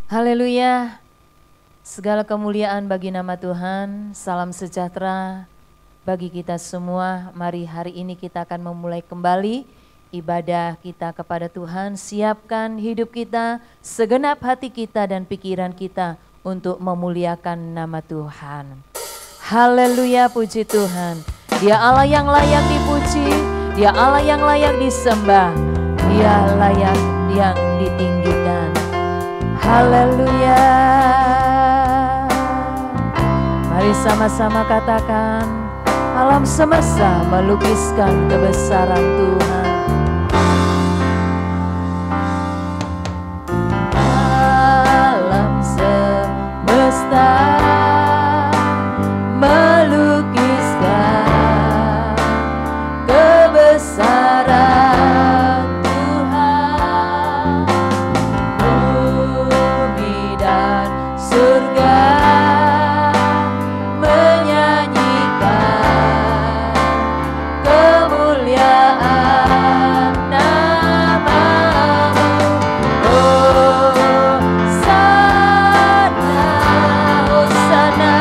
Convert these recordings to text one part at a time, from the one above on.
Haleluya. Segala kemuliaan bagi nama Tuhan. Salam sejahtera bagi kita semua. Mari hari ini kita akan memulai kembali ibadah kita kepada Tuhan. Siapkan hidup kita, segenap hati kita dan pikiran kita untuk memuliakan nama Tuhan. Haleluya, puji Tuhan. Dia Allah yang layak dipuji, Dia Allah yang layak disembah, Dia layak yang ditinggikan. Haleluya. Mari sama-sama katakan, alam semesta melukiskan kebesaran Tuhan. Alam semesta melukiskan kebesaran Tuhan. Bumi dan surga menyanyikan kemuliaan nama-Mu. Hosana, Hosana,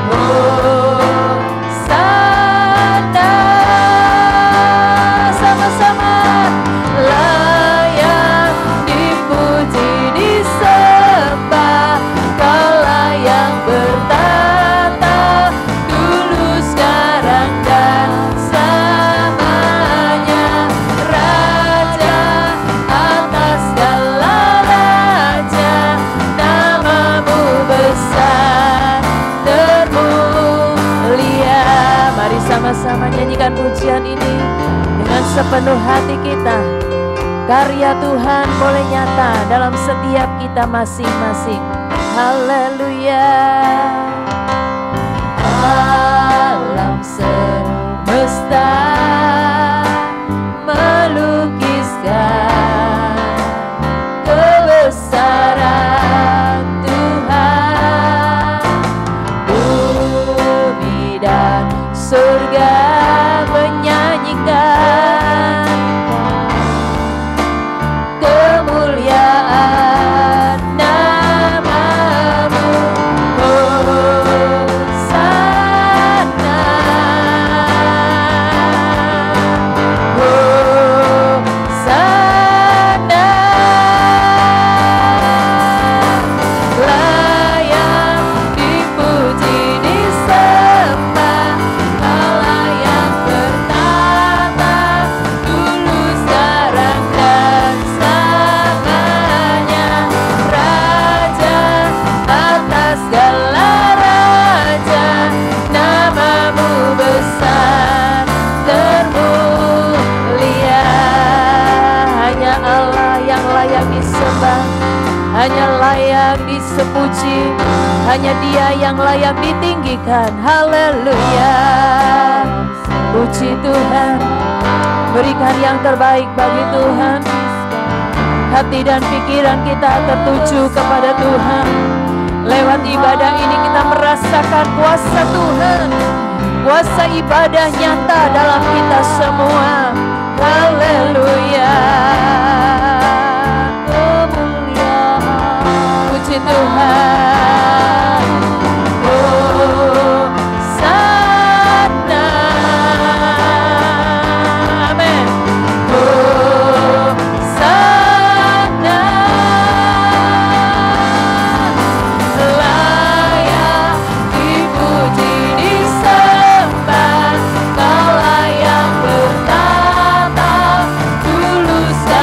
Hosana. Sama-sama. Layak dipuji, disembah, Kaulah yang bertata dulu, sekarang dan selamanya. Raja atas segala raja, nama-Mu besar termulia. Mari sama-sama nyanyikan pujian ini dengan sepenuh hati kita. Karya Tuhan boleh nyata dalam setiap kita masing-masing. Haleluya. Alam semesta melukiskan kebesaran Tuhan. Bumi dan surga menyanyikan kemuliaan nama-Mu. Hosana, Hosana. Layak dipuji, disembah, Kaulah yang bertata dulu, sekarang dan selamanya. Raja atas segala raja, nama-Mu besar termulia. Hanya Allah yang layak disembah, hanya layak disepuji, hanya Dia yang layak ditinggikan. Haleluya. Puji Tuhan. Berikan yang terbaik bagi Tuhan. Hati dan pikiran kita tertuju kepada Tuhan. Lewat ibadah ini kita merasakan kuasa Tuhan, kuasa ibadah nyata dalam kita semua. Haleluya. Kemuliaan. Puji Tuhan. Hosana. Amin. Hosana. Layak dipuji, disembah, Kaulah yang bertata dulu, sekarang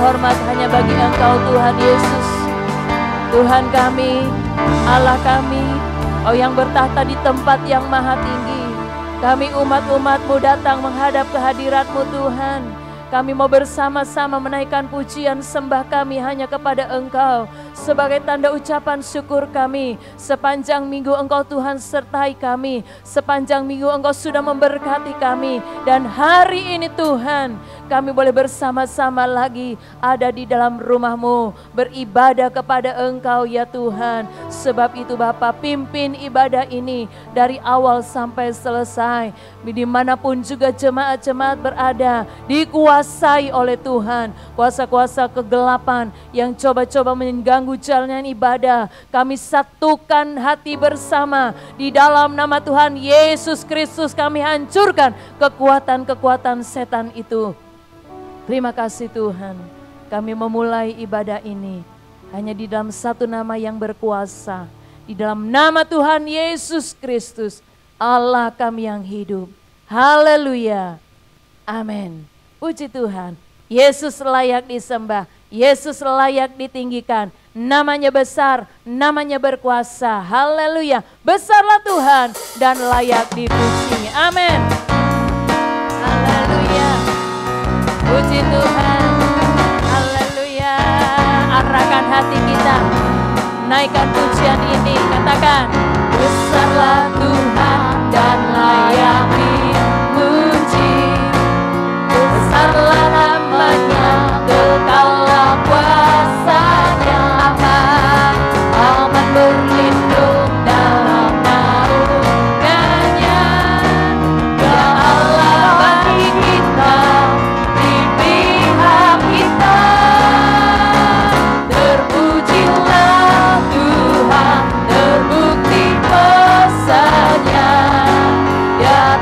hormat hanya bagi Engkau Tuhan Yesus. Tuhan kami, Allah kami, Kau yang bertahta di tempat yang maha tinggi. Kami umat-umat-Mu datang menghadap kehadirat-Mu Tuhan. Kami mau bersama-sama menaikkan pujian sembah kami hanya kepada Engkau. Sebagai tanda ucapan syukur kami. Sepanjang minggu Engkau Tuhan sertai kami. Sepanjang minggu Engkau sudah memberkati kami. Dan hari ini Tuhan, kami boleh bersama-sama lagi ada di dalam rumah-Mu. Beribadah kepada Engkau ya Tuhan. Sebab itu Bapa, pimpin ibadah ini dari awal sampai selesai. Dimanapun juga jemaat-jemaat berada, dikuasai oleh Tuhan. Kuasa-kuasa kegelapan yang coba-coba mengganggu jalannya ibadah, kami satukan hati bersama. Di dalam nama Tuhan Yesus Kristus kami hancurkan kekuatan-kekuatan setan itu. Terima kasih Tuhan, kami memulai ibadah ini hanya di dalam satu nama yang berkuasa. Di dalam nama Tuhan Yesus Kristus, Allah kami yang hidup. Haleluya. Amin. Puji Tuhan. Yesus layak disembah. Yesus layak ditinggikan. Namanya besar, namanya berkuasa. Haleluya. Besarlah Tuhan dan layak dipuji. Amin. Haleluya. Puji Tuhan. Haleluya. Arahkan hati kita. Naikkan pujian ini. Katakan, besarlah Tuhan dan layak dipuji. Besarlah namanya, kekallah kuasanya. Aman, aman berlindung dalam naungannya. Ya Allah bagi kita, di pihak kita. Terpujilah Tuhan, terbukti kuasa-Nya. Ya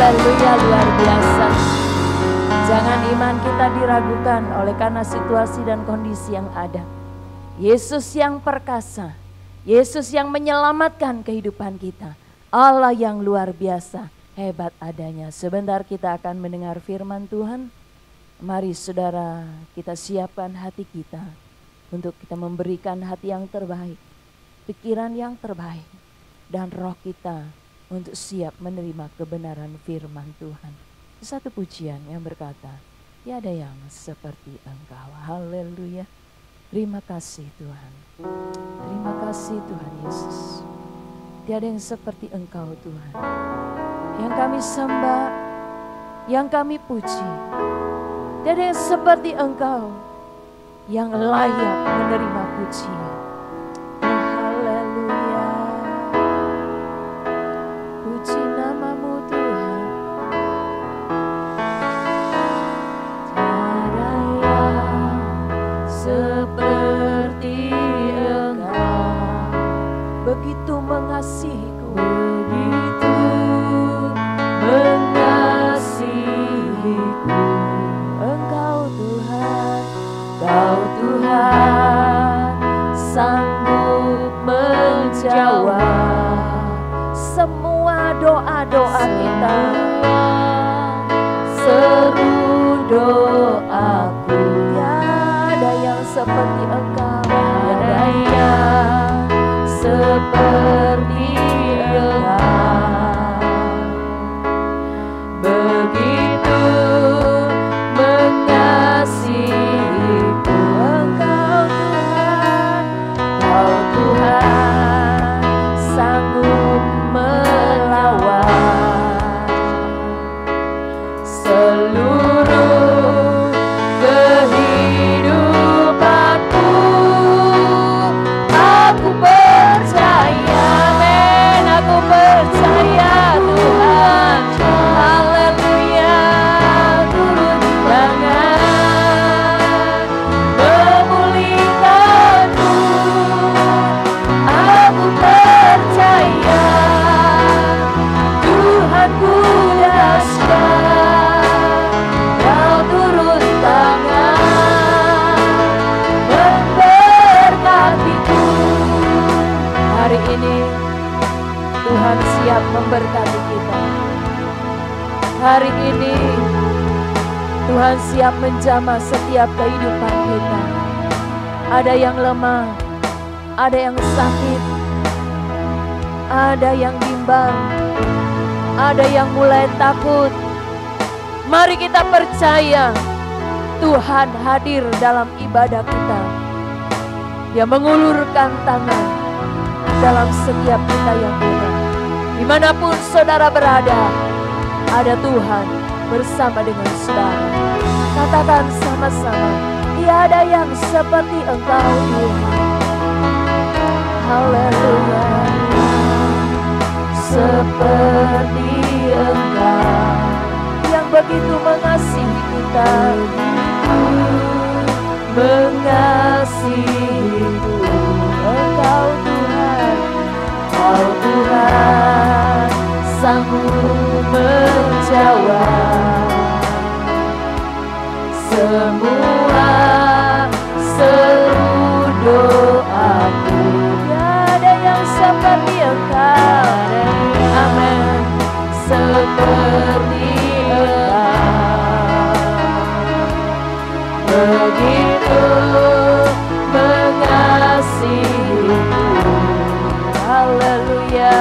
Haleluya, luar biasa. Jangan iman kita diragukan oleh karena situasi dan kondisi yang ada. Yesus yang perkasa, Yesus yang menyelamatkan kehidupan kita. Allah yang luar biasa, hebat adanya. Sebentar kita akan mendengar firman Tuhan. Mari saudara, kita siapkan hati kita untuk kita memberikan hati yang terbaik, pikiran yang terbaik, dan roh kita untuk siap menerima kebenaran firman Tuhan. Satu pujian yang berkata, tiada yang seperti Engkau. Haleluya. Terima kasih Tuhan. Terima kasih Tuhan Yesus. Tiada yang seperti Engkau Tuhan. Yang kami sembah, yang kami puji. Tiada yang seperti Engkau yang layak menerima pujian. Haleluya. Puji namamu Tuhan. Tiada yang seperti Engkau. Begitu mengasihiku, begitu mengasihiku. Engkau Tuhan, Engkau Tuhan, sanggup menjawab semua doa-doa kita, seru doaku. Tiada yang seperti Engkau, tiada yang seperti Engkau. Begitu mengasihiku. Engkau Tuhan, Engkau Tuhan, sanggup melawan seluruh kehidupanku. Aku percaya, men, aku percaya Tuhan. Haleluya, turun tangan memulihkanku. Aku percaya Tuhanku dahsyat. Kau turun tangan memberkatiku. Hari ini Tuhan siap memberkati kita. Hari ini Tuhan siap menjamah setiap kehidupan kita. Ada yang lemah, ada yang sakit, ada yang bimbang, ada yang mulai takut. Mari kita percaya Tuhan hadir dalam ibadah kita. Dia mengulurkan tangan dalam setiap kita yang ada. Dimanapun saudara berada, ada Tuhan bersama dengan saudara. Katakan sama-sama, tiada yang seperti Engkau Tuhan. Haleluya. Seperti Engkau yang begitu mengasihi kita, mengasihiku. Engkau Tuhan, Engkau Tuhan, sanggup menjawab semua seru doaku. Tiada yang seperti Engkau, amin, seperti Engkau. Begitu mengasihiku. Haleluya,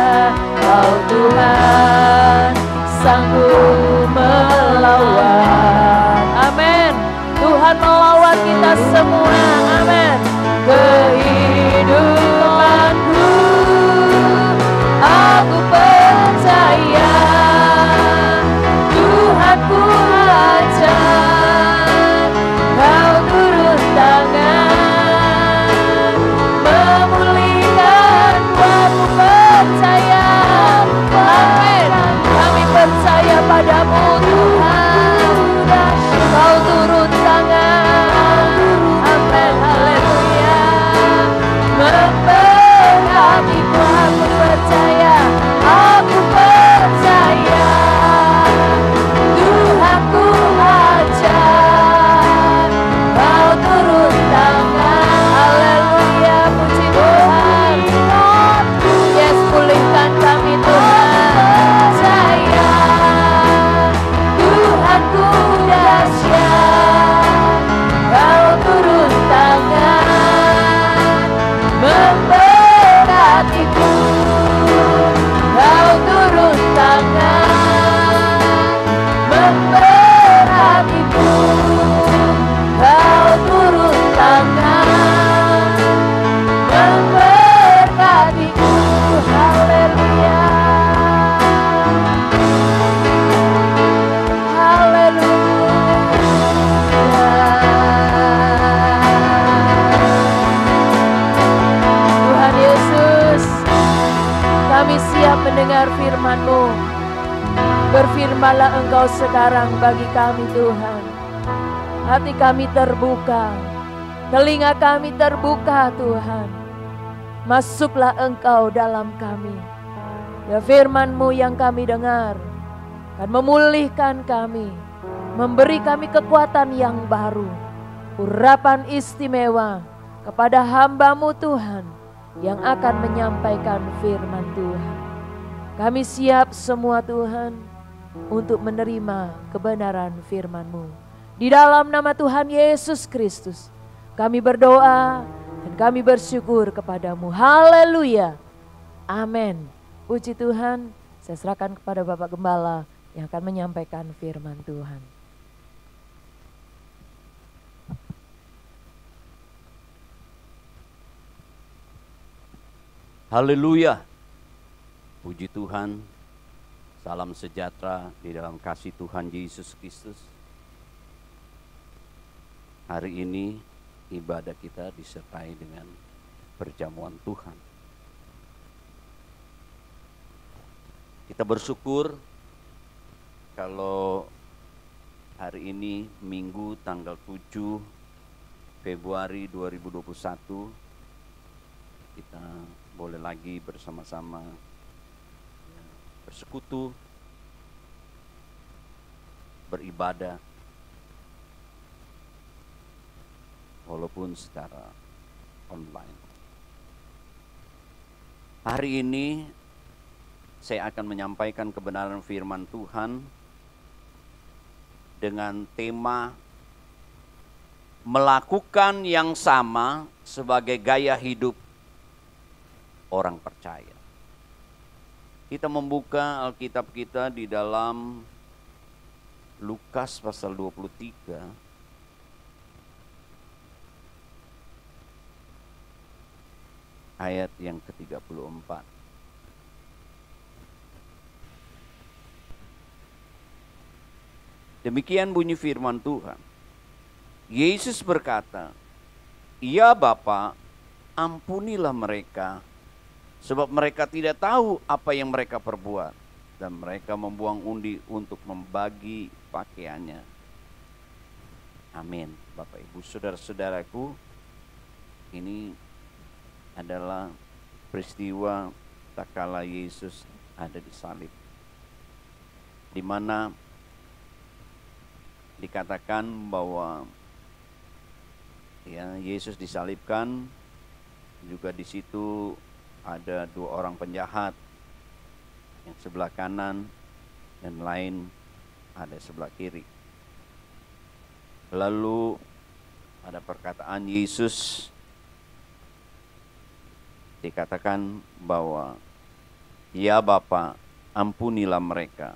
Kau Tuhan sanggup melawan. Amin. Tuhan melawan kita semua. Amin. Kehidupanku, aku percaya Tuhanku ajar. Kau turun tangan memulihkanku. Aku percaya, amin. Kami percaya pada firman-Mu. Berfirmanlah Engkau sekarang bagi kami Tuhan. Hati kami terbuka, telinga kami terbuka Tuhan. Masuklah Engkau dalam kami. Ya firman-Mu yang kami dengar akan memulihkan kami, memberi kami kekuatan yang baru, urapan istimewa kepada hamba-Mu Tuhan yang akan menyampaikan firman Tuhan. Kami siap semua Tuhan untuk menerima kebenaran firman-Mu. Di dalam nama Tuhan Yesus Kristus kami berdoa dan kami bersyukur kepadamu. Haleluya. Amin. Puji Tuhan. Saya serahkan kepada Bapak Gembala yang akan menyampaikan firman Tuhan. Haleluya. Puji Tuhan. Salam sejahtera di dalam kasih Tuhan Yesus Kristus. Hari ini ibadah kita disertai dengan perjamuan Tuhan. Kita bersyukur kalau hari ini Minggu tanggal 7 Februari 2021 kita boleh lagi bersama-sama bersekutu, beribadah, walaupun secara online. Hari ini saya akan menyampaikan kebenaran firman Tuhan dengan tema melakukan yang sama sebagai gaya hidup orang percaya. Kita membuka Alkitab kita di dalam Lukas pasal 23. Ayat yang ke-34. Demikian bunyi firman Tuhan. Yesus berkata, "Ya Bapa, ampunilah mereka, sebab mereka tidak tahu apa yang mereka perbuat." Dan mereka membuang undi untuk membagi pakaiannya. Amin. Bapak Ibu saudara-saudaraku, ini adalah peristiwa tak kala Yesus ada di salib, di mana dikatakan bahwa ya Yesus disalibkan, juga di situ ada dua orang penjahat, yang sebelah kanan dan lain ada sebelah kiri. Lalu ada perkataan Yesus, dikatakan bahwa ya Bapa, ampunilah mereka,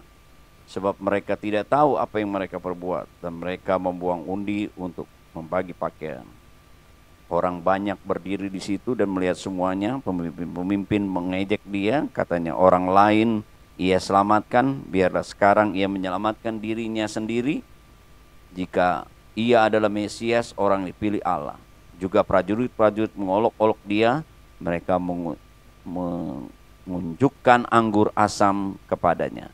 sebab mereka tidak tahu apa yang mereka perbuat. Dan mereka membuang undi untuk membagi pakaian. Orang banyak berdiri di situ dan melihat semuanya. Pemimpin mengejek dia, katanya, orang lain ia selamatkan, biarlah sekarang ia menyelamatkan dirinya sendiri. Jika ia adalah Mesias, orang dipilih Allah. Juga prajurit-prajurit mengolok-olok dia. Mereka menunjukkan anggur asam kepadanya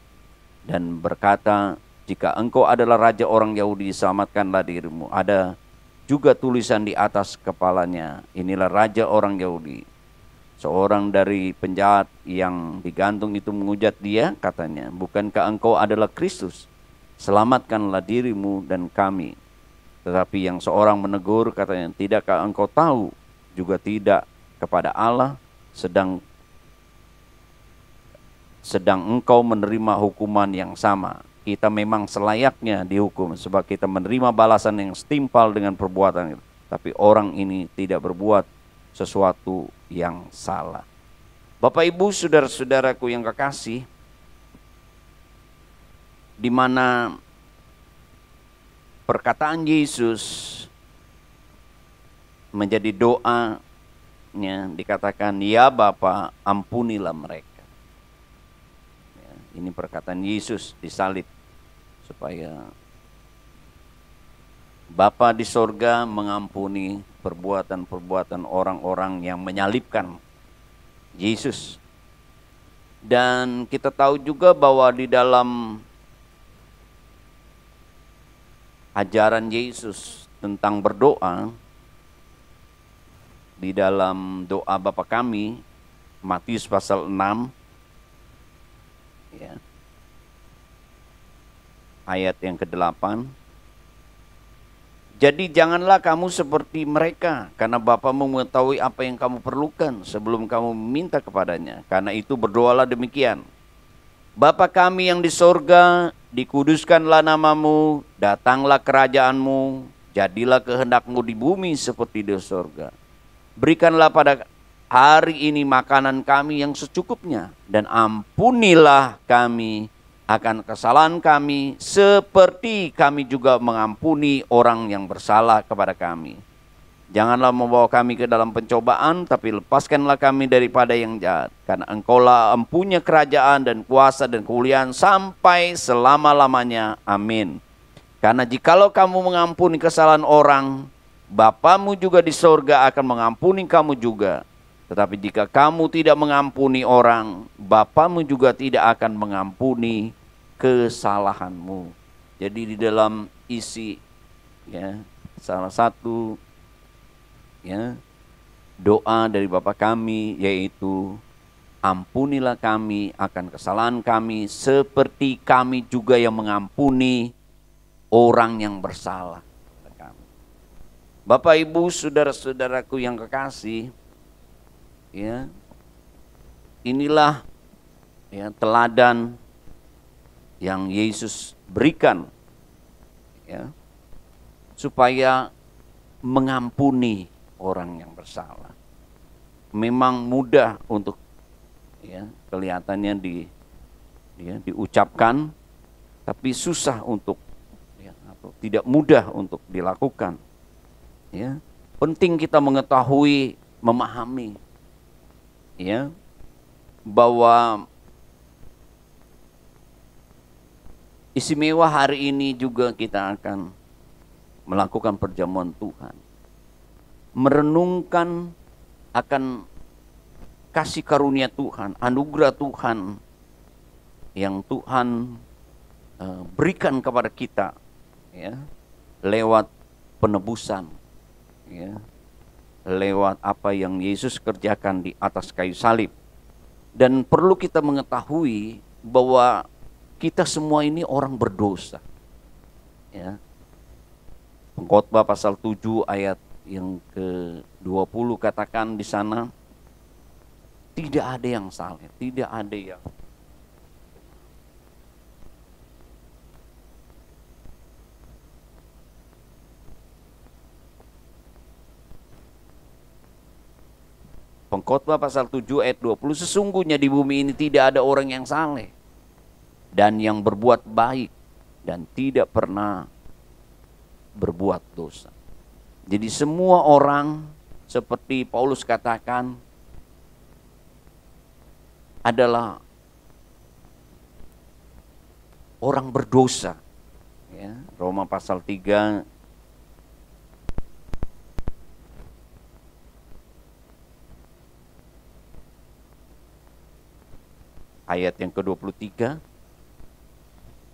dan berkata, "Jika engkau adalah raja orang Yahudi, selamatkanlah dirimu." Ada juga tulisan di atas kepalanya, "Inilah raja orang Yahudi." Seorang dari penjahat yang digantung itu menghujat dia, katanya, "Bukankah engkau adalah Kristus? Selamatkanlah dirimu dan kami." Tetapi yang seorang menegur, katanya, "Tidakkah engkau tahu juga tidak kepada Allah sedang engkau menerima hukuman yang sama? Kita memang selayaknya dihukum, sebab kita menerima balasan yang setimpal dengan perbuatan itu. Tapi orang ini tidak berbuat sesuatu yang salah." Bapak Ibu saudara-saudaraku yang kekasih, di mana perkataan Yesus menjadi doa, dikatakan, "Ya Bapa, ampunilah mereka." Ya, ini perkataan Yesus disalib supaya Bapa di sorga mengampuni perbuatan-perbuatan orang-orang yang menyalibkan Yesus. Dan kita tahu juga bahwa di dalam ajaran Yesus tentang berdoa, di dalam doa Bapa kami, Matius pasal 6, ya, ayat yang ke-8. Jadi janganlah kamu seperti mereka, karena Bapamu mengetahui apa yang kamu perlukan sebelum kamu meminta kepadanya. Karena itu berdoalah demikian. Bapa kami yang di sorga, dikuduskanlah namamu, datanglah kerajaanmu, jadilah kehendakmu di bumi seperti di sorga. Berikanlah pada hari ini makanan kami yang secukupnya, dan ampunilah kami akan kesalahan kami, seperti kami juga mengampuni orang yang bersalah kepada kami. Janganlah membawa kami ke dalam pencobaan, tapi lepaskanlah kami daripada yang jahat. Karena Engkaulah empunya kerajaan dan kuasa dan kemuliaan sampai selama-lamanya. Amin. Karena jikalau kamu mengampuni kesalahan orang, Bapamu juga di sorga akan mengampuni kamu juga. Tetapi jika kamu tidak mengampuni orang, Bapamu juga tidak akan mengampuni kesalahanmu. Jadi di dalam isi, ya, salah satu, ya, doa dari Bapa kami yaitu, ampunilah kami akan kesalahan kami seperti kami juga yang mengampuni orang yang bersalah kepada kami. Bapak Ibu saudara-saudaraku yang kekasih, ya, inilah, ya, teladan yang Yesus berikan, ya, supaya mengampuni orang yang bersalah. Memang mudah untuk, ya, kelihatannya diucapkan, tapi susah untuk, ya, atau tidak mudah untuk dilakukan. Ya, penting kita mengetahui, memahami, ya, bahwa istimewa hari ini juga kita akan melakukan perjamuan Tuhan, merenungkan akan kasih karunia Tuhan, anugerah Tuhan yang Tuhan berikan kepada kita, ya, lewat penebusan, ya, lewat apa yang Yesus kerjakan di atas kayu salib. Dan perlu kita mengetahui bahwa kita semua ini orang berdosa, ya. Pengkhotbah pasal 7 ayat yang ke-20 katakan di sana, tidak ada yang salah, tidak ada yang Pengkhotbah pasal 7 ayat 20, sesungguhnya di bumi ini tidak ada orang yang saleh dan yang berbuat baik dan tidak pernah berbuat dosa. Jadi semua orang, seperti Paulus katakan, adalah orang berdosa, ya. Roma pasal 3 ayat yang ke-23,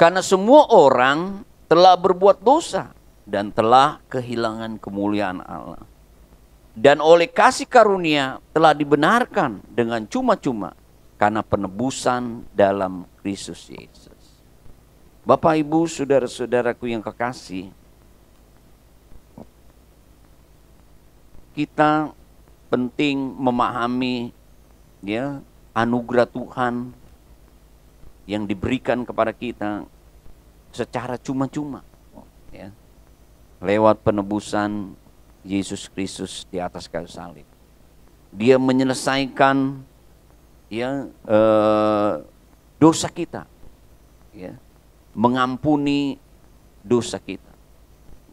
karena semua orang telah berbuat dosa dan telah kehilangan kemuliaan Allah, dan oleh kasih karunia telah dibenarkan dengan cuma-cuma karena penebusan dalam Kristus Yesus. Bapak, Ibu, saudara-saudaraku yang kekasih, kita penting memahami, ya, anugerah Tuhan yang diberikan kepada kita secara cuma-cuma, ya, lewat penebusan Yesus Kristus di atas kayu salib. Dia menyelesaikan, ya, dosa kita, ya, mengampuni dosa kita,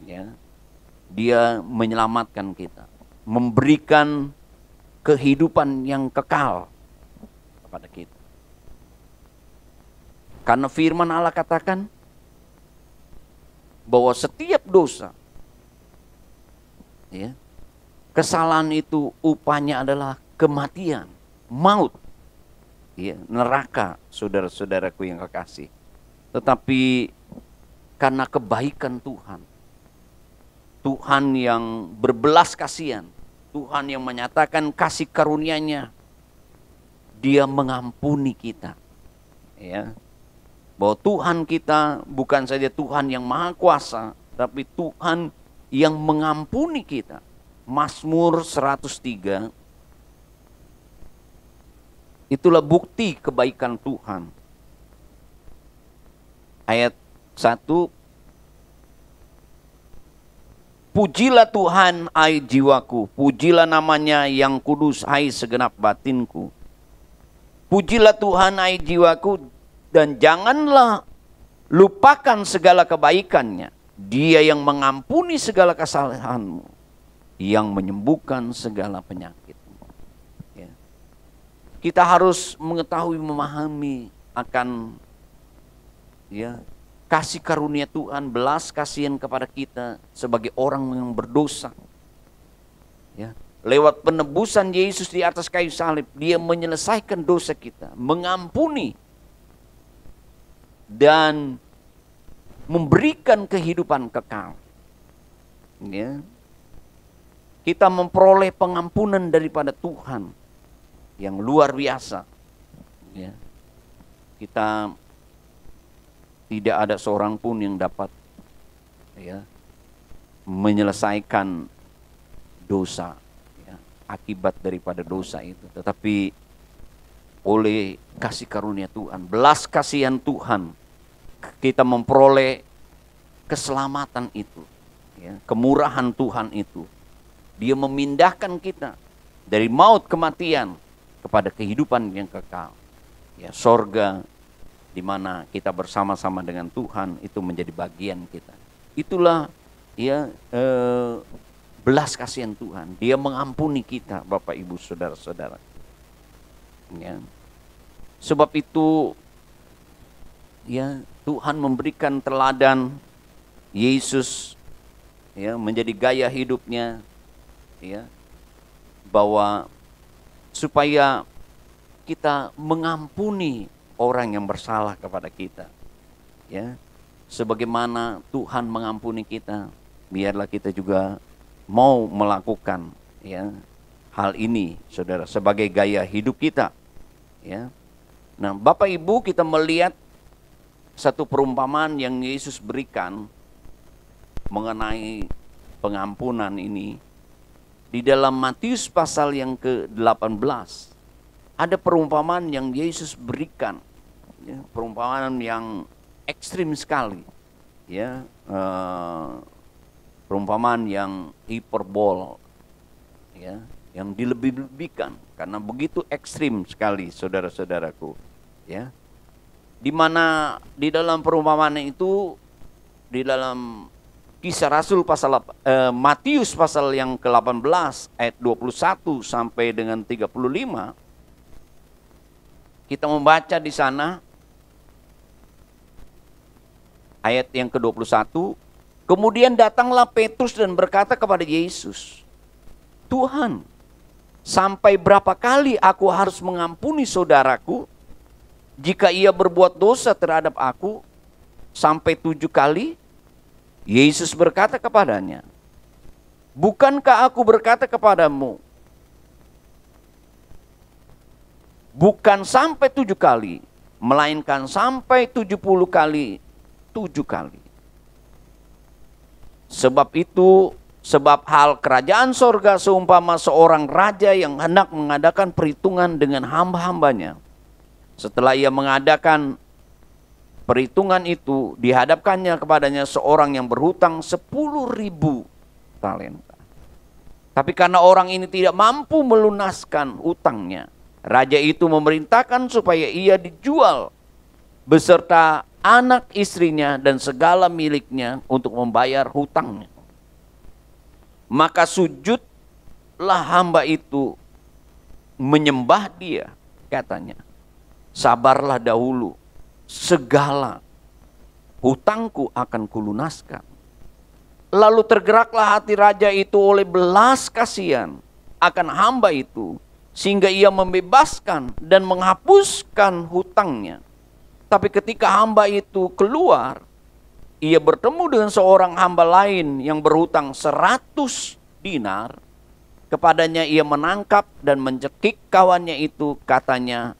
ya. Dia menyelamatkan kita, memberikan kehidupan yang kekal kepada kita. Karena firman Allah katakan bahwa setiap dosa, ya, kesalahan itu upahnya adalah kematian, maut, ya, neraka, saudara-saudaraku yang kekasih. Tetapi karena kebaikan Tuhan, Tuhan yang berbelas kasihan, Tuhan yang menyatakan kasih karunia-Nya, Dia mengampuni kita. Ya. Bahwa Tuhan kita bukan saja Tuhan yang maha kuasa, tapi Tuhan yang mengampuni kita. Mazmur 103, itulah bukti kebaikan Tuhan. Ayat 1, pujilah Tuhan hai jiwaku, pujilah namanya yang kudus hai segenap batinku. Pujilah Tuhan hai jiwaku, dan janganlah lupakan segala kebaikannya. Dia yang mengampuni segala kesalahanmu, yang menyembuhkan segala penyakitmu. Ya. Kita harus mengetahui, memahami akan kasih karunia Tuhan, belas kasihan kepada kita sebagai orang yang berdosa. Ya. Lewat penebusan Yesus di atas kayu salib, Dia menyelesaikan dosa kita, mengampuni dan memberikan kehidupan kekal. Ya. Kita memperoleh pengampunan daripada Tuhan yang luar biasa. Ya. Kita tidak ada seorang pun yang dapat menyelesaikan dosa, akibat daripada dosa itu. Tetapi oleh kasih karunia Tuhan, belas kasihan Tuhan, kita memperoleh keselamatan itu, kemurahan Tuhan itu. Dia memindahkan kita dari maut kematian kepada kehidupan yang kekal. Sorga, di mana kita bersama-sama dengan Tuhan, itu menjadi bagian kita. Itulah belas kasihan Tuhan. Dia mengampuni kita, Bapak Ibu Saudara-saudara. Sebab itu Tuhan memberikan teladan Yesus menjadi gaya hidupnya, bahwa supaya kita mengampuni orang yang bersalah kepada kita, sebagaimana Tuhan mengampuni kita, biarlah kita juga mau melakukan hal ini, saudara, sebagai gaya hidup kita. Nah, Bapak Ibu, kita melihat satu perumpamaan yang Yesus berikan mengenai pengampunan ini di dalam Matius pasal yang ke-18. Ada perumpamaan yang Yesus berikan, perumpamaan yang ekstrim sekali, perumpamaan yang hiperbol, yang dilebih-lebihkan, karena begitu ekstrim sekali, saudara-saudaraku. Di mana di dalam perumpamaan itu, di dalam Kisah Rasul pasal Matius pasal yang ke-18 ayat 21 sampai dengan 35, kita membaca di sana ayat yang ke-21, kemudian datanglah Petrus dan berkata kepada Yesus, Tuhan, sampai berapa kali aku harus mengampuni saudaraku jika ia berbuat dosa terhadap aku? Sampai 7 kali? Yesus berkata kepadanya, bukankah aku berkata kepadamu, bukan sampai 7 kali, melainkan sampai 70 kali 7 kali. Sebab hal kerajaan sorga seumpama seorang raja yang hendak mengadakan perhitungan dengan hamba-hambanya. Setelah ia mengadakan perhitungan itu, dihadapkannya kepadanya seorang yang berhutang 10.000 talenta. Tapi karena orang ini tidak mampu melunaskan hutangnya, raja itu memerintahkan supaya ia dijual beserta anak istrinya dan segala miliknya untuk membayar hutangnya. Maka sujudlah hamba itu menyembah dia, katanya, sabarlah dahulu, segala hutangku akan kulunaskan. Lalu tergeraklah hati raja itu oleh belas kasihan akan hamba itu, sehingga ia membebaskan dan menghapuskan hutangnya. Tapi ketika hamba itu keluar, ia bertemu dengan seorang hamba lain yang berhutang 100 dinar. Kepadanya ia menangkap dan mencekik kawannya itu, katanya,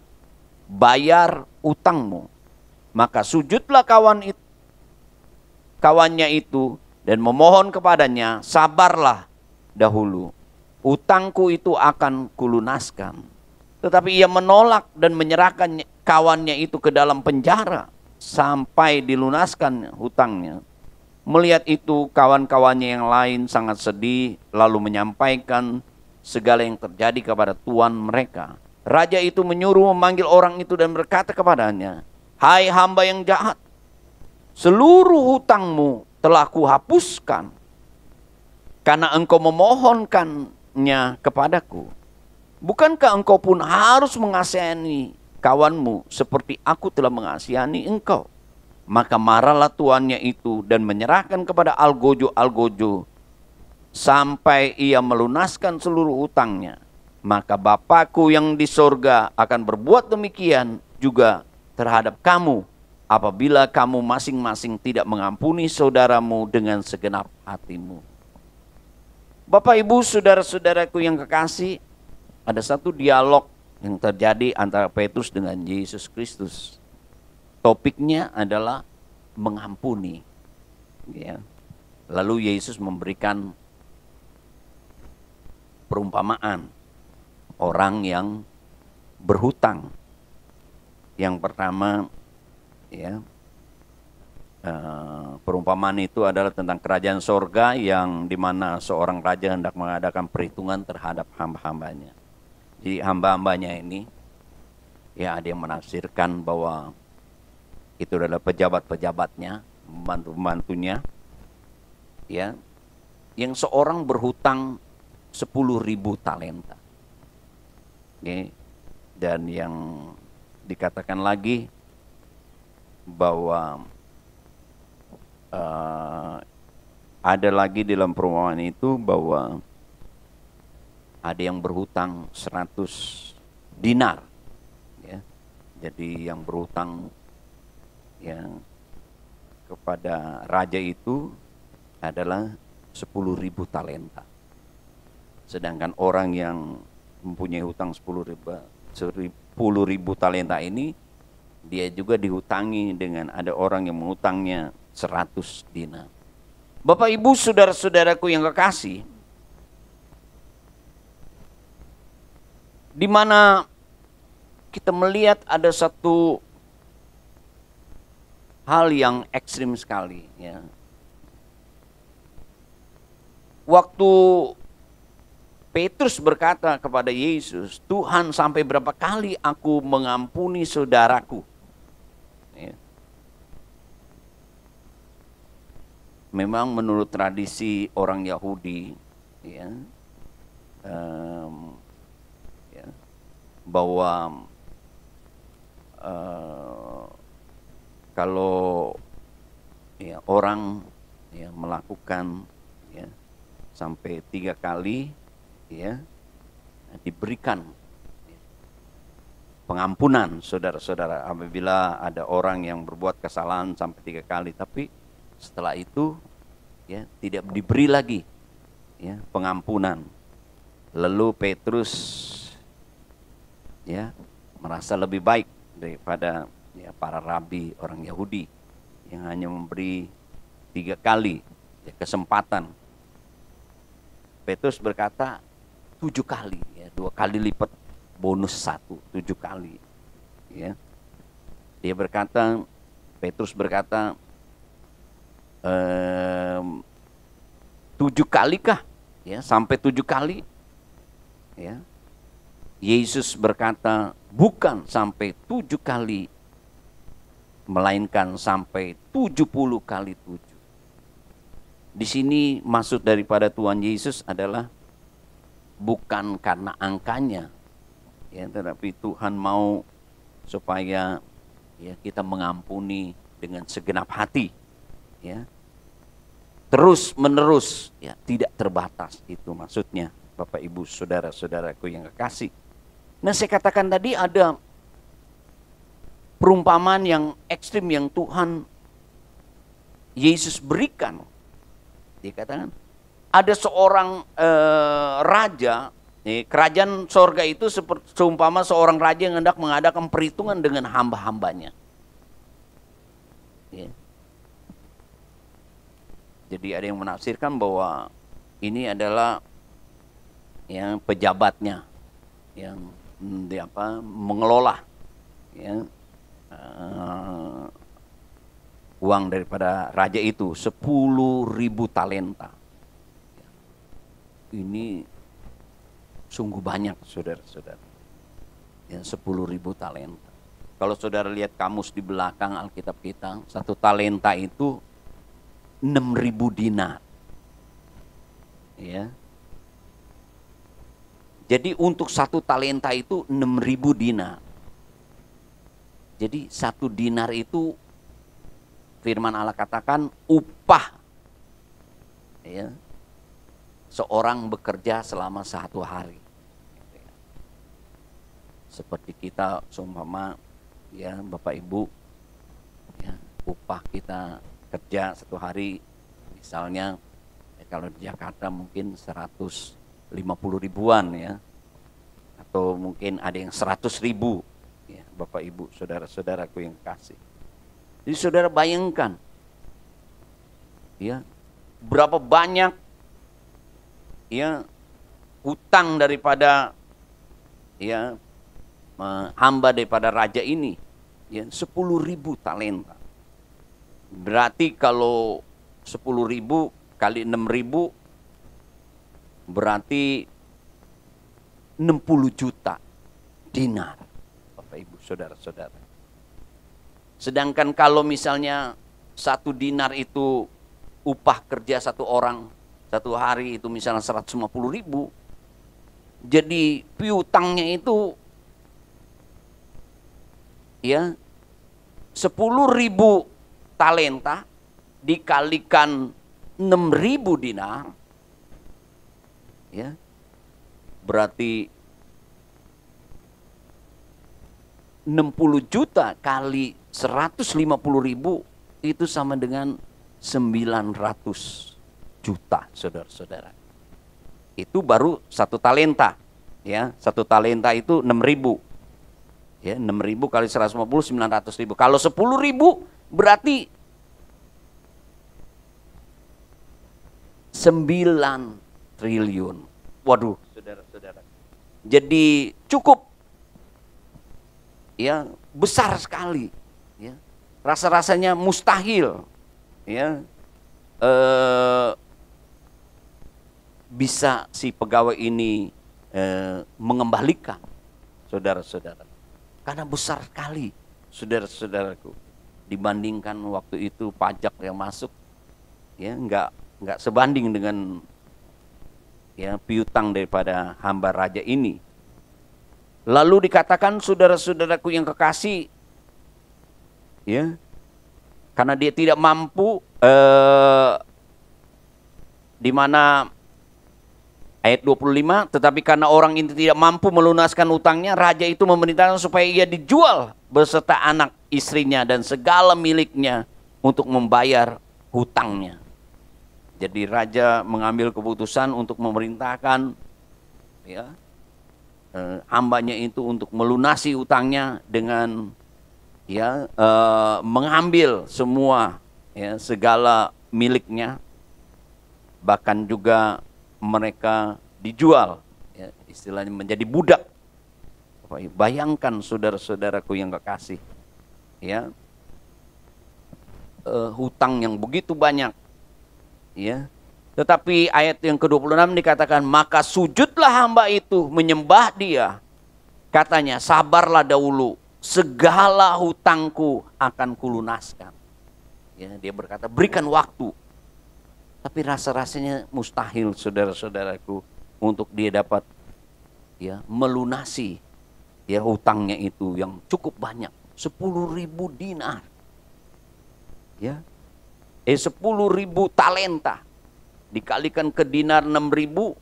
bayar utangmu. Maka sujudlah kawannya itu dan memohon kepadanya, sabarlah dahulu, utangku itu akan kulunaskan. Tetapi ia menolak dan menyerahkan kawannya itu ke dalam penjara sampai dilunaskan hutangnya. Melihat itu, kawan-kawannya yang lain sangat sedih, lalu menyampaikan segala yang terjadi kepada tuan mereka. Raja itu menyuruh memanggil orang itu dan berkata kepadanya, hai hamba yang jahat, seluruh hutangmu telah kuhapuskan karena engkau memohonkannya kepadaku. Bukankah engkau pun harus mengasihani kawanmu seperti aku telah mengasihani engkau? Maka marahlah tuannya itu dan menyerahkan kepada algojo sampai ia melunaskan seluruh hutangnya. Maka Bapakku yang di sorga akan berbuat demikian juga terhadap kamu, apabila kamu masing-masing tidak mengampuni saudaramu dengan segenap hatimu. Bapak, Ibu, saudara-saudaraku yang kekasih, ada satu dialog yang terjadi antara Petrus dengan Yesus Kristus. Topiknya adalah mengampuni. Ya. Lalu Yesus memberikan perumpamaan orang yang berhutang. Yang pertama, ya, perumpamaan itu adalah tentang kerajaan sorga yang dimana seorang raja hendak mengadakan perhitungan terhadap hamba-hambanya. Jadi hamba-hambanya ini, ya, ada yang menafsirkan bahwa itu adalah pejabat-pejabatnya, pembantu-pembantunya, ya, yang seorang berhutang 10.000 talenta. Oke. Dan yang dikatakan lagi bahwa ada lagi dalam perumpamaan itu bahwa ada yang berhutang 100 dinar, ya. Jadi yang berhutang yang kepada raja itu adalah 10.000 talenta. Sedangkan orang yang mempunyai hutang 10.000 talenta ini, dia juga dihutangi dengan ada orang yang mengutangnya 100 dinar. Bapak, Ibu, saudara-saudaraku yang kekasih, di mana kita melihat ada satu hal yang ekstrim sekali, ya. Waktu Petrus berkata kepada Yesus, Tuhan, sampai berapa kali aku mengampuni saudaraku? Ya. Memang menurut tradisi orang Yahudi, ya, ya, bahwa kalau, ya, orang, ya, melakukan, ya, sampai 3 kali, ya, diberikan, ya, pengampunan, saudara-saudara, apabila ada orang yang berbuat kesalahan sampai 3 kali, tapi setelah itu, ya, tidak diberi lagi, ya, pengampunan. Lalu Petrus, ya, merasa lebih baik daripada, ya, para rabi orang Yahudi yang hanya memberi 3 kali, ya, kesempatan. Petrus berkata 7 kali, ya, 2 kali lipat bonus 1, 7 kali, ya. Dia berkata, Petrus berkata, 7 kali kah? Ya, sampai 7 kali, ya. Yesus berkata, bukan sampai 7 kali, melainkan sampai 70 kali 7. Di sini maksud daripada Tuhan Yesus adalah bukan karena angkanya, ya, tetapi Tuhan mau supaya, ya, kita mengampuni dengan segenap hati, ya, terus menerus, ya, tidak terbatas. Itu maksudnya, Bapak, Ibu, saudara-saudaraku yang kekasih. Nah, saya katakan tadi ada perumpamaan yang ekstrim yang Tuhan Yesus berikan. Dia katakan ada seorang raja, kerajaan sorga itu seumpama seorang raja yang hendak mengadakan perhitungan dengan hamba-hambanya. Ya. Jadi ada yang menafsirkan bahwa ini adalah yang pejabatnya yang mengelola ya, uang daripada raja itu 10.000 talenta. Ini sungguh banyak, saudara-saudara. Yang 10.000 talenta. Kalau saudara lihat kamus di belakang Alkitab kita, 1 talenta itu 6.000 dinar. Ya. Jadi untuk 1 talenta itu 6.000 dinar. Jadi 1 dinar itu firman Allah katakan upah ya, seorang bekerja selama 1 hari. Seperti kita seumpama ya Bapak Ibu ya, upah kita kerja 1 hari misalnya ya, kalau di Jakarta mungkin 150 ribuan ya, atau mungkin ada yang 100.000 ya, Bapak Ibu, saudara-saudaraku yang kasih. Jadi saudara bayangkan ya berapa banyak ya hutang daripada ya hamba daripada raja ini ya 10.000 talenta. Berarti kalau 10.000 kali 6.000 berarti 60 juta dinar, Bapak Ibu, saudara-saudara. Sedangkan kalau misalnya 1 dinar itu upah kerja 1 orang 1 hari itu misalnya 150.000, jadi piutangnya itu ya 10.000 talenta dikalikan 6.000 dinar ya berarti 60 juta kali 150.000 itu sama dengan 900 juta, saudara-saudara. Itu baru 1 talenta ya. 1 talenta itu 6.000 ya, 6.000 kali 150 900.000. Kalau 10.000 berarti 9 triliun. Waduh, saudara-saudara. Jadi cukup ya besar sekali ya. Rasa-rasanya mustahil ya bisa si pegawai ini mengembalikan, saudara-saudara. Karena besar sekali, saudara-saudaraku. Dibandingkan waktu itu pajak yang masuk ya enggak sebanding dengan ya piutang daripada hamba raja ini. Lalu dikatakan saudara-saudaraku yang kekasih ya, karena dia tidak mampu di mana ayat 25, tetapi karena orang itu tidak mampu melunaskan utangnya, raja itu memerintahkan supaya ia dijual beserta anak istrinya dan segala miliknya untuk membayar hutangnya. Jadi raja mengambil keputusan untuk memerintahkan ya hambanya itu untuk melunasi hutangnya dengan ya mengambil semua ya segala miliknya, bahkan juga mereka dijual ya, istilahnya menjadi budak. Bayangkan saudara-saudaraku yang kekasih ya hutang yang begitu banyak ya. Tetapi ayat yang ke-26 dikatakan maka sujudlah hamba itu menyembah dia, katanya sabarlah dahulu, segala hutangku akan kulunaskan ya. Dia berkata berikan waktu. Tapi rasa-rasanya mustahil, saudara-saudaraku, untuk dia dapat ya melunasi ya hutangnya itu yang cukup banyak, 10.000 dinar. Ya. 10.000 talenta dikalikan ke dinar 6.000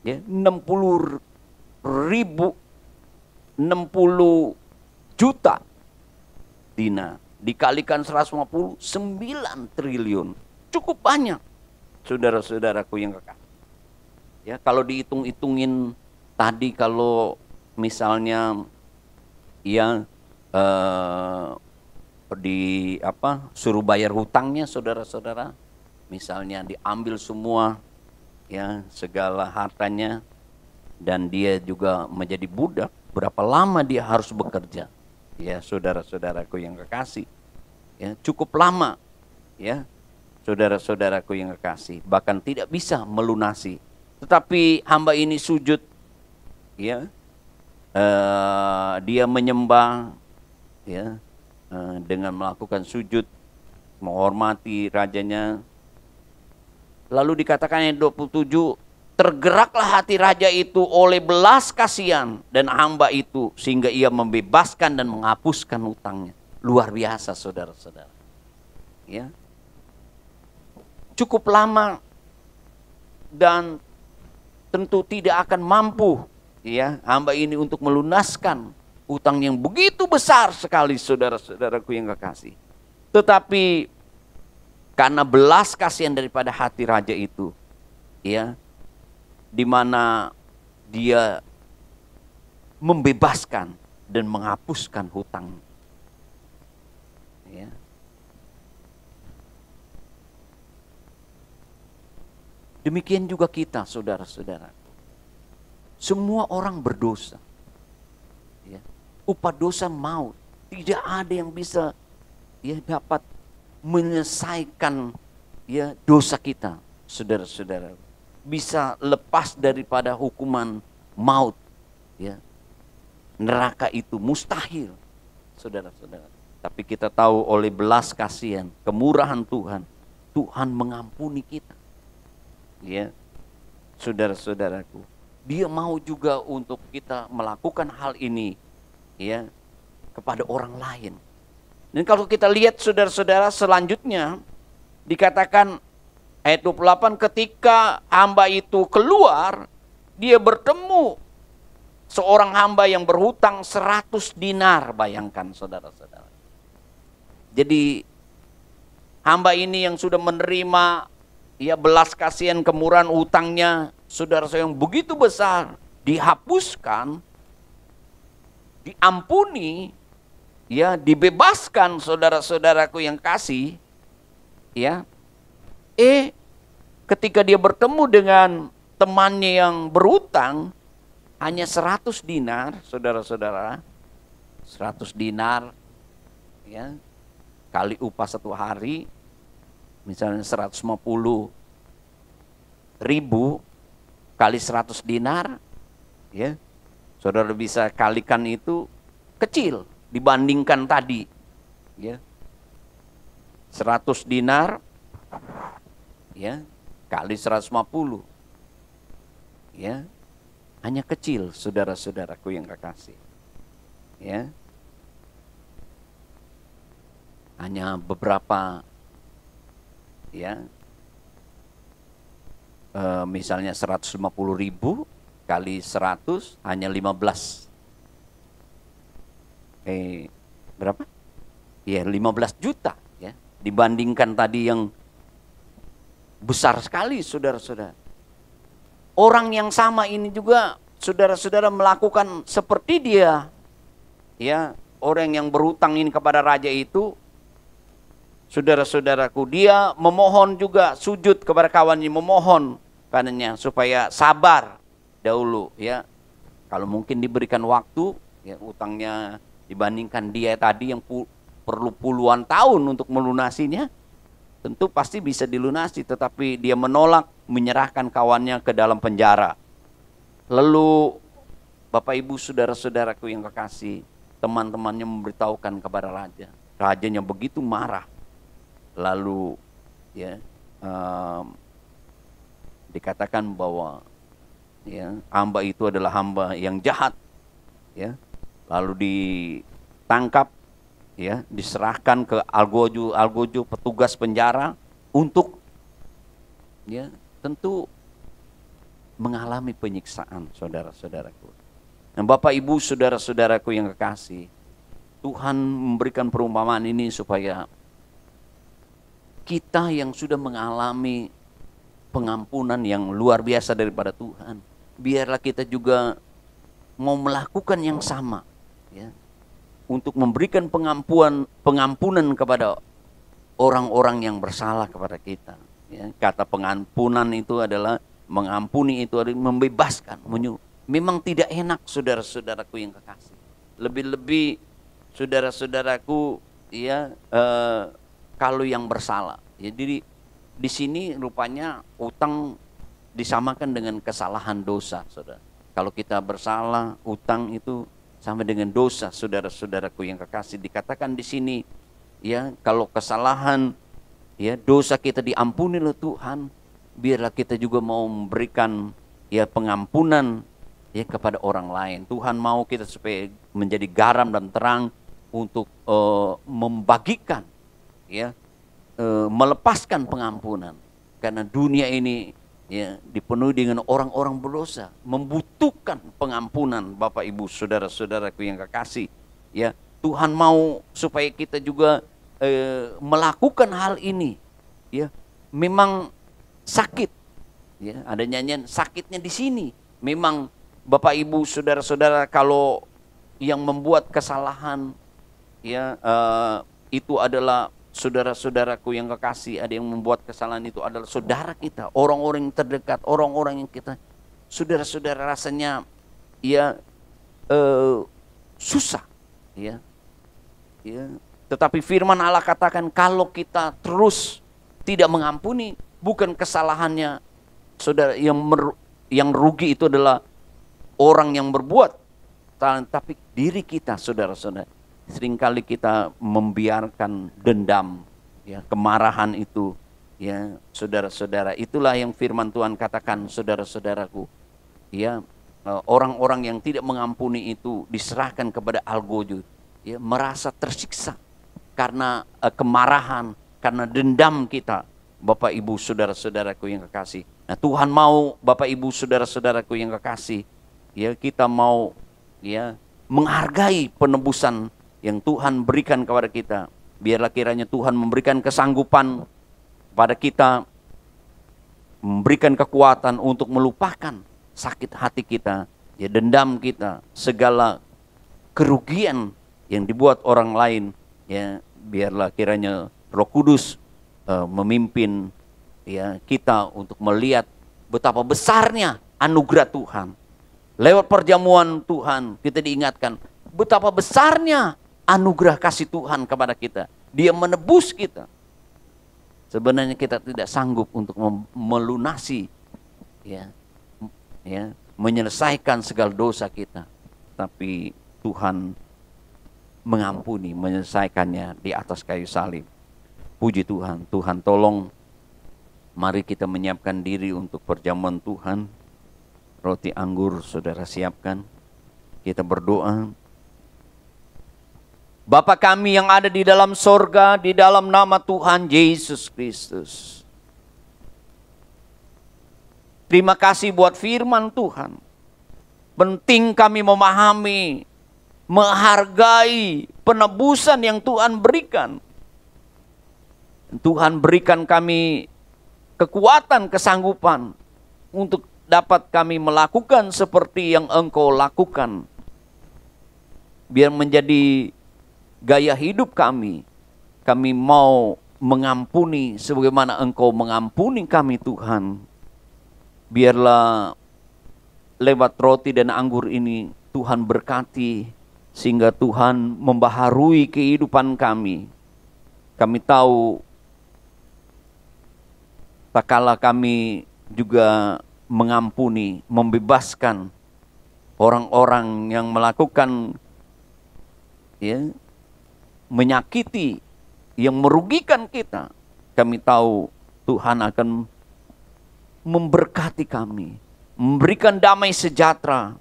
ya 60.000 60 juta dinar. Dikalikan 150, 9 triliun. Cukup banyak, saudara-saudaraku yang kekasih. Ya, kalau dihitung-hitungin tadi, kalau misalnya ya suruh bayar hutangnya, saudara-saudara, misalnya diambil semua ya segala hartanya, dan dia juga menjadi budak, berapa lama dia harus bekerja? Ya, saudara-saudaraku yang kekasih, ya cukup lama, ya saudara-saudaraku yang kekasih, bahkan tidak bisa melunasi. Tetapi hamba ini sujud, ya dia menyembah, ya dengan melakukan sujud, menghormati rajanya. Lalu dikatakan ayat 27, tergeraklah hati raja itu oleh belas kasihan dan hamba itu, sehingga ia membebaskan dan menghapuskan hutangnya. Luar biasa, saudara-saudara. Ya, cukup lama dan tentu tidak akan mampu, ya hamba ini untuk melunaskan utang yang begitu besar sekali, saudara-saudaraku yang kekasih. Tetapi karena belas kasihan daripada hati raja itu, ya, di mana dia membebaskan dan menghapuskan hutang. Ya. Demikian juga kita, saudara-saudara. Semua orang berdosa. Ya. Upah dosa maut. Tidak ada yang bisa ya dapat menyelesaikan ya dosa kita, saudara-saudara. Bisa lepas daripada hukuman maut, ya neraka itu mustahil, saudara-saudara. Tapi kita tahu oleh belas kasihan, kemurahan Tuhan, Tuhan mengampuni kita, ya saudara-saudaraku. Dia mau juga untuk kita melakukan hal ini, ya kepada orang lain. Dan kalau kita lihat, saudara-saudara, selanjutnya dikatakan ayat 28, ketika hamba itu keluar, dia bertemu seorang hamba yang berhutang 100 dinar. Bayangkan, saudara-saudara. Jadi hamba ini yang sudah menerima ya belas kasihan kemurahan utangnya, saudara-saudara, yang begitu besar, dihapuskan, diampuni, ya dibebaskan, saudara-saudaraku yang kasih, ya. Ketika dia bertemu dengan temannya yang berhutang hanya 100 dinar, saudara-saudara, 100 dinar, ya kali upah satu hari, misalnya 150.000 kali 100 dinar, ya saudara bisa kalikan, itu kecil dibandingkan tadi, ya 100 dinar, ya kali 150, ya hanya kecil, saudara-saudaraku yang kekasih, ya hanya beberapa, ya misalnya 150.000 kali 100 hanya 15, berapa? Ya 15 juta, ya dibandingkan tadi yang besar sekali, saudara-saudara. Orang yang sama ini juga, saudara-saudara, melakukan seperti dia, ya orang yang berhutang ini kepada raja itu, saudara-saudaraku, dia memohon juga, sujud kepada kawannya, memohon padanya supaya sabar dahulu, ya kalau mungkin diberikan waktu, ya utangnya dibandingkan dia tadi yang perlu puluhan tahun untuk melunasinya, tentu pasti bisa dilunasi, tetapi dia menolak, menyerahkan kawannya ke dalam penjara. Lalu Bapak Ibu, saudara-saudaraku yang kekasih, teman-temannya memberitahukan kepada raja. Rajanya begitu marah. Lalu ya dikatakan bahwa ya hamba itu adalah hamba yang jahat, ya lalu ditangkap, ya diserahkan ke algojo petugas penjara untuk ya tentu mengalami penyiksaan, saudara-saudaraku. Nah, Bapak Ibu saudara-saudaraku yang kekasih, Tuhan memberikan perumpamaan ini supaya kita yang sudah mengalami pengampunan yang luar biasa daripada Tuhan, biarlah kita juga mau melakukan yang sama, ya, untuk memberikan pengampunan kepada orang-orang yang bersalah kepada kita. Ya, kata pengampunan itu adalah mengampuni, itu adalah membebaskan. Memang tidak enak saudara-saudaraku yang kekasih. Lebih-lebih saudara-saudaraku, ya, kalau yang bersalah. Jadi di sini rupanya utang disamakan dengan kesalahan dosa, saudara. Kalau kita bersalah, utang itu sama dengan dosa, saudara-saudaraku yang kekasih. Dikatakan di sini, ya, kalau kesalahan, ya, dosa kita diampuni oleh Tuhan, biarlah kita juga mau memberikan, ya, pengampunan, ya, kepada orang lain. Tuhan mau kita supaya menjadi garam dan terang untuk membagikan, ya, melepaskan pengampunan. Karena dunia ini, ya, dipenuhi dengan orang-orang berdosa, membutuhkan pengampunan. Bapak Ibu saudara-saudaraku yang kekasih, ya, Tuhan mau supaya kita juga melakukan hal ini, ya. Memang sakit, ya, ada nyanyian sakitnya di sini. Memang Bapak Ibu saudara-saudara, kalau yang membuat kesalahan, ya, itu adalah saudara-saudaraku yang kekasih, ada yang membuat kesalahan itu adalah saudara kita, orang-orang yang terdekat, orang-orang yang kita, saudara-saudara, rasanya, ya, susah, ya, ya. Tetapi firman Allah katakan kalau kita terus tidak mengampuni, bukan kesalahannya saudara yang rugi itu adalah orang yang berbuat, tapi diri kita, saudara-saudara. Seringkali kita membiarkan dendam, ya, kemarahan itu, ya, saudara-saudara. Itulah yang firman Tuhan katakan, saudara-saudaraku, ya, orang-orang yang tidak mengampuni itu diserahkan kepada algojo, ya, merasa tersiksa karena kemarahan, karena dendam kita, Bapak Ibu saudara-saudaraku yang kekasih. Nah, Tuhan mau Bapak Ibu saudara-saudaraku yang kekasih, ya, kita mau, ya, menghargai penebusan yang Tuhan berikan kepada kita. Biarlah kiranya Tuhan memberikan kesanggupan pada kita, memberikan kekuatan untuk melupakan sakit hati kita, ya, dendam kita, segala kerugian yang dibuat orang lain, ya. Biarlah kiranya Roh Kudus memimpin, ya, kita untuk melihat betapa besarnya anugerah Tuhan. Lewat perjamuan Tuhan kita diingatkan betapa besarnya anugerah kasih Tuhan kepada kita. Dia menebus kita. Sebenarnya kita tidak sanggup untuk melunasi, ya, ya, menyelesaikan segala dosa kita. Tapi Tuhan mengampuni, menyelesaikannya di atas kayu salib. Puji Tuhan. Tuhan tolong, mari kita menyiapkan diri untuk perjamuan Tuhan. Roti anggur saudara siapkan. Kita berdoa. Bapa kami yang ada di dalam sorga, di dalam nama Tuhan Yesus Kristus. Terima kasih buat firman Tuhan. Penting kami memahami, menghargai penebusan yang Tuhan berikan. Tuhan berikan kami kekuatan, kesanggupan untuk dapat kami melakukan seperti yang Engkau lakukan. Biar menjadi gaya hidup kami. Kami mau mengampuni sebagaimana Engkau mengampuni kami, Tuhan. Biarlah lewat roti dan anggur ini Tuhan berkati, sehingga Tuhan membaharui kehidupan kami. Kami tahu tak kala kami juga mengampuni, membebaskan orang-orang yang melakukan, ya, menyakiti, yang merugikan kita. Kami tahu Tuhan akan memberkati kami, memberikan damai sejahtera.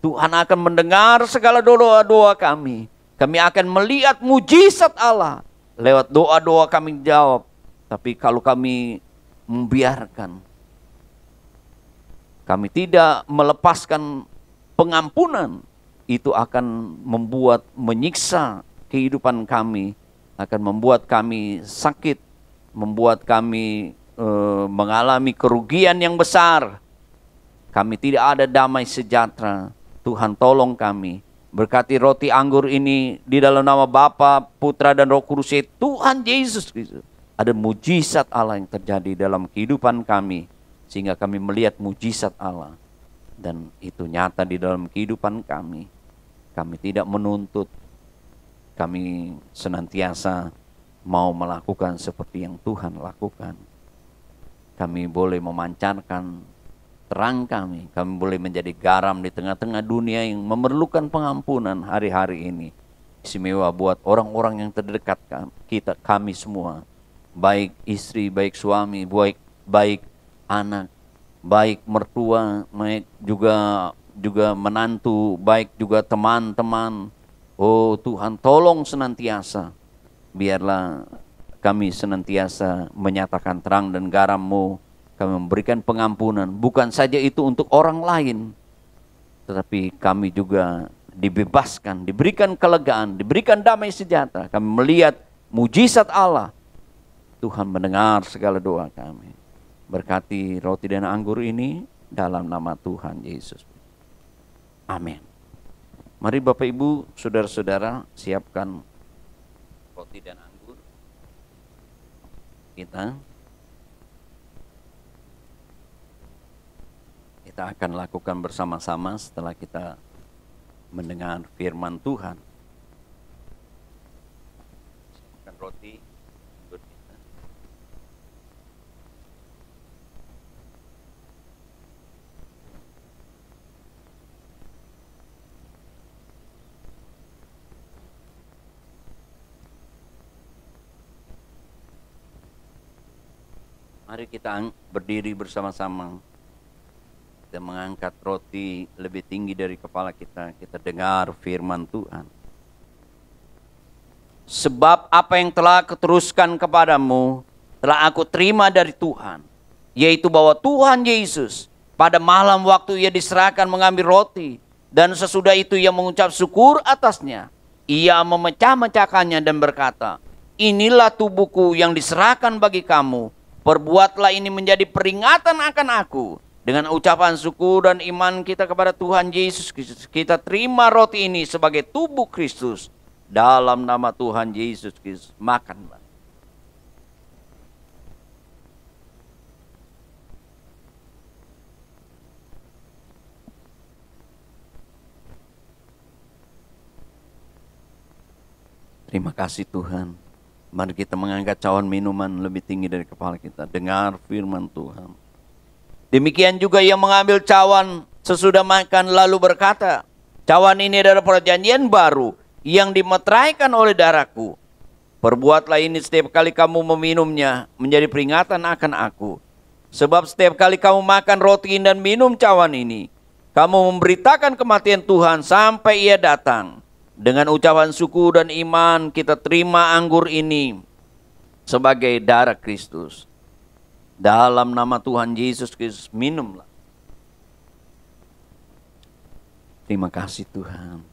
Tuhan akan mendengar segala doa-doa kami. Kami akan melihat mujizat Allah lewat doa-doa kami jawab. Tapi kalau kami membiarkan, kami tidak melepaskan pengampunan, itu akan menyiksa kehidupan kami, akan membuat kami sakit, membuat kami mengalami kerugian yang besar. Kami tidak ada damai sejahtera. Tuhan tolong kami. Berkati roti anggur ini di dalam nama Bapa, Putra dan Roh Kudus, Tuhan Yesus Kristus. Ada mujizat Allah yang terjadi dalam kehidupan kami, sehingga kami melihat mujizat Allah. Dan itu nyata di dalam kehidupan kami. Kami tidak menuntut. Kami senantiasa mau melakukan seperti yang Tuhan lakukan. Kami boleh memancarkan terang kami. Kami boleh menjadi garam di tengah-tengah dunia yang memerlukan pengampunan hari-hari ini. Istimewa buat orang-orang yang terdekat kami semua. Baik istri, baik suami, baik anak, baik mertua, baik juga menantu, baik juga teman-teman. Oh Tuhan, tolong senantiasa, biarlah kami senantiasa menyatakan terang dan garam-Mu. Kami memberikan pengampunan, bukan saja itu untuk orang lain, tetapi kami juga dibebaskan, diberikan kelegaan, diberikan damai sejahtera. Kami melihat mujizat Allah. Tuhan mendengar segala doa kami. Berkati roti dan anggur ini dalam nama Tuhan Yesus. Amin. Mari Bapak Ibu, saudara-saudara, siapkan roti dan anggur. Kita akan lakukan bersama-sama setelah kita mendengar firman Tuhan. Siapkan roti. Mari kita berdiri bersama-sama. Kita mengangkat roti lebih tinggi dari kepala kita. Kita dengar firman Tuhan. Sebab apa yang telah kuteruskan kepadamu telah aku terima dari Tuhan, yaitu bahwa Tuhan Yesus pada malam waktu ia diserahkan mengambil roti, dan sesudah itu ia mengucap syukur atasnya. Ia memecah-mecahkannya dan berkata, inilah tubuhku yang diserahkan bagi kamu. Perbuatlah ini menjadi peringatan akan aku. Dengan ucapan syukur dan iman kita kepada Tuhan Yesus Kristus, kita terima roti ini sebagai tubuh Kristus. Dalam nama Tuhan Yesus Kristus, makanlah. Terima kasih Tuhan. Mari kita mengangkat cawan minuman lebih tinggi dari kepala kita. Dengar firman Tuhan. Demikian juga ia mengambil cawan sesudah makan lalu berkata, cawan ini adalah perjanjian baru yang dimeteraikan oleh darahku. Perbuatlah ini setiap kali kamu meminumnya menjadi peringatan akan aku. Sebab setiap kali kamu makan roti dan minum cawan ini, kamu memberitakan kematian Tuhan sampai ia datang. Dengan ucapan syukur dan iman kita terima anggur ini sebagai darah Kristus. Dalam nama Tuhan Yesus Kristus, minumlah. Terima kasih Tuhan.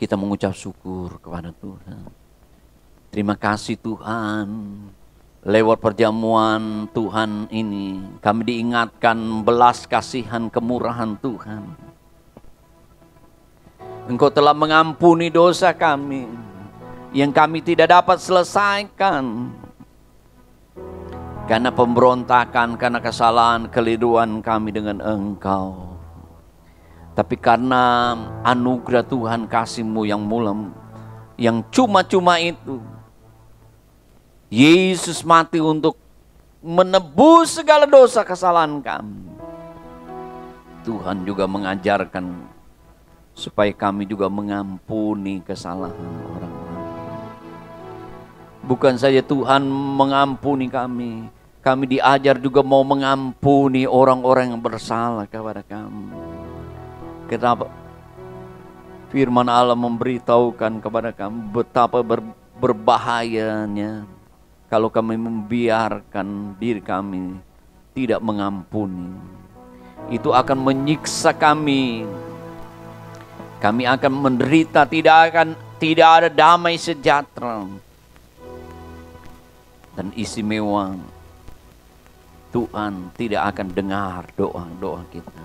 Kita mengucap syukur kepada Tuhan. Terima kasih Tuhan. Lewat perjamuan Tuhan ini, kami diingatkan belas kasihan kemurahan Tuhan. Engkau telah mengampuni dosa kami yang kami tidak dapat selesaikan karena pemberontakan, karena kesalahan, keliruan kami dengan Engkau. Tapi karena anugerah Tuhan, kasih-Mu yang mulia, yang cuma-cuma itu, Yesus mati untuk menebus segala dosa kesalahan kami. Tuhan juga mengajarkan supaya kami juga mengampuni kesalahan orang-orang. Bukan saja Tuhan mengampuni kami, kami diajar juga mau mengampuni orang-orang yang bersalah kepada kami. Kenapa? Firman Allah memberitahukan kepada kami betapa berbahayanya kalau kami membiarkan diri kami tidak mengampuni. Itu akan menyiksa kami. Kami akan menderita, tidak ada damai sejahtera. Dan istimewa, Tuhan tidak akan dengar doa-doa kita.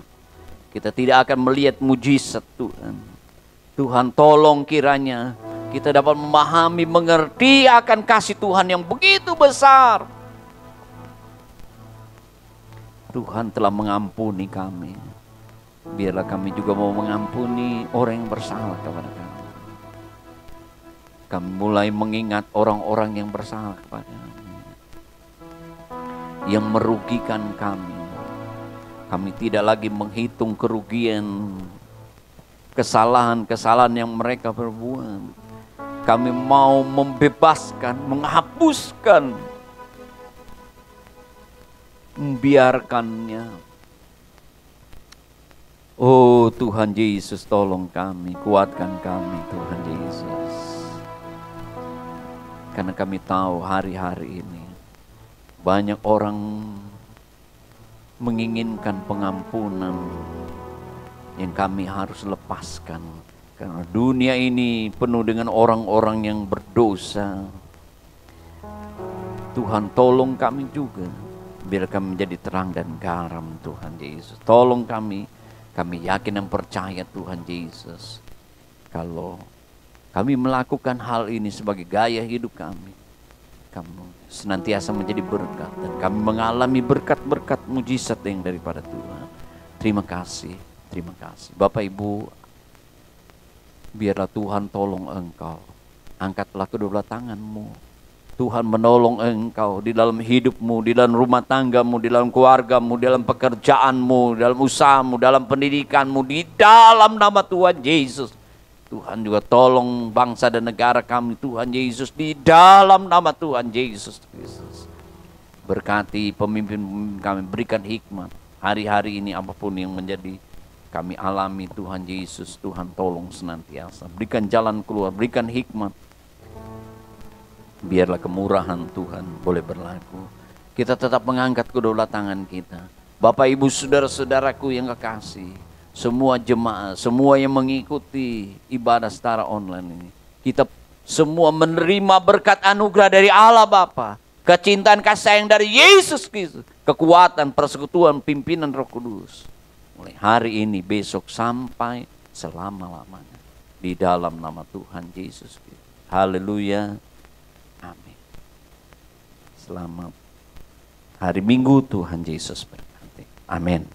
Kita tidak akan melihat mujizat Tuhan. Tuhan tolong kiranya kita dapat memahami, mengerti akan kasih Tuhan yang begitu besar. Tuhan telah mengampuni kami. Biarlah kami juga mau mengampuni orang yang bersalah kepada kami. Kami mulai mengingat orang-orang yang bersalah kepada kami, yang merugikan kami. Kami tidak lagi menghitung kerugian, kesalahan-kesalahan yang mereka perbuat. Kami mau membebaskan, menghapuskan, membiarkannya. Oh Tuhan Yesus, tolong kami, kuatkan kami Tuhan Yesus. Karena kami tahu hari-hari ini banyak orang menginginkan pengampunan yang kami harus lepaskan. Karena dunia ini penuh dengan orang-orang yang berdosa. Tuhan tolong kami juga, biar kami menjadi terang dan garam Tuhan Yesus. Tolong kami yakin dan percaya Tuhan Yesus. Kalau kami melakukan hal ini sebagai gaya hidup kami, kamu senantiasa menjadi berkat. Dan kami mengalami berkat-berkat mujizat yang daripada Tuhan. Terima kasih, terima kasih. Bapak Ibu, biarlah Tuhan tolong engkau. Angkatlah kedua tanganmu. Tuhan menolong engkau di dalam hidupmu, di dalam rumah tanggamu, di dalam keluargamu, di dalam pekerjaanmu, di dalam usahamu, dalam pendidikanmu, di dalam nama Tuhan Yesus. Tuhan juga tolong bangsa dan negara kami Tuhan Yesus, di dalam nama Tuhan Yesus Kristus. Berkati pemimpin kami, berikan hikmat. Hari-hari ini apapun yang menjadi kami alami Tuhan Yesus, Tuhan tolong senantiasa. Berikan jalan keluar, berikan hikmat. Biarlah kemurahan Tuhan boleh berlaku. Kita tetap mengangkat kedua tangan kita. Bapak Ibu saudara-saudaraku yang kekasih, semua jemaat, semua yang mengikuti ibadah secara online ini, kita semua menerima berkat anugerah dari Allah Bapa, kecintaan kasih sayang dari Yesus Kristus, kekuatan persekutuan pimpinan Roh Kudus. Mulai hari ini, besok, sampai selama-lamanya. Di dalam nama Tuhan Yesus Kristus. Haleluya. Amin. Selamat hari Minggu, Tuhan Yesus berkati. Amin.